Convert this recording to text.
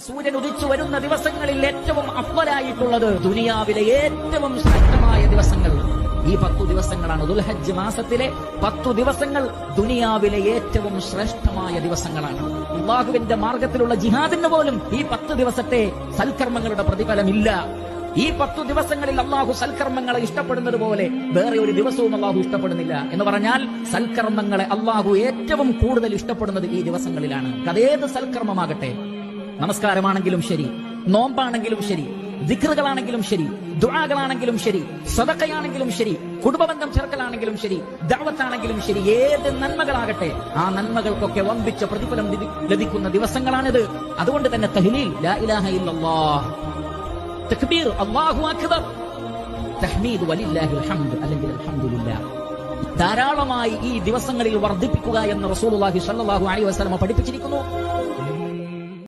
സൂര്യൻ ഉദിച്ചു വരുന്ന ദിവസങ്ങളിൽ ഏറ്റവും അഫ്ളലായിട്ടുള്ളത് ദുനിയാവിലെ ഏറ്റവും ശ്രേഷ്ഠമായ ദിവസങ്ങൾ ഈ 10 ദിവസങ്ങളാണ്. ദുൽഹജ്ജ് മാസത്തിലെ 10 ദിവസങ്ങൾ ദുനിയാവിലെ ഏറ്റവും ശ്രേഷ്ഠമായ ദിവസങ്ങളാണ്. അല്ലാഹുവിന്റെ മാർഗത്തിലുള്ള ജിഹാദിന് പോലും ഈ 10 ദിവസത്തെ സൽക്കർമ്മങ്ങളുടെ പ്രതിഫലമില്ല. ഈ 10 ദിവസങ്ങളിൽ അള്ളാഹു സൽക്കർമ്മങ്ങളെ ഇഷ്ടപ്പെടുന്നത് പോലെ വേറെ ഒരു ദിവസവും അള്ളാഹു ഇഷ്ടപ്പെടുന്നില്ല. എന്ന് പറഞ്ഞാൽ സൽക്കർമ്മങ്ങളെ അള്ളാഹു ഏറ്റവും കൂടുതൽ ഇഷ്ടപ്പെടുന്നത് ഈ ദിവസങ്ങളിലാണ്. അതേത് സൽക്കർമ്മമാകട്ടെ, നമസ്കാരമാണെങ്കിലും ശരി, നോമ്പാണെങ്കിലും ശരി, ദിക്റുകളാണെങ്കിലും ശരി, ദുആകളാണെങ്കിലും ശരി, സദഖയാണെങ്കിലും ശരി, കുടുംബബന്ധം ചേർക്കലാണെങ്കിലും ശരി, ദഅവത്താണെങ്കിലും ശരി, ഏത് നന്മകളാകട്ടെ ആ നന്മകൾക്കൊക്കെ വമ്പിച്ച പ്രതിഫലം ലഭിക്കുന്ന ദിവസങ്ങളാണിത്. അതുകൊണ്ട് തന്നെ തഹ്ലീൽ, ലാ ഇലാഹ ഇല്ലല്ലാഹ്, തക്ബീർ, അല്ലാഹു അക്ബർ, തഹ്മീദ്, വലില്ലാഹിൽ ഹംദ് അല്ലെങ്കിൽ അൽഹംദുലില്ലാഹ് ധാരാളമായി ഈ ദിവസങ്ങളിൽ വർദ്ധിപ്പിക്കുക എന്ന് റസൂലുള്ളാഹി സ്വല്ലല്ലാഹു അലൈഹി വസല്ലം പഠിപ്പിച്ചിരിക്കുന്നു.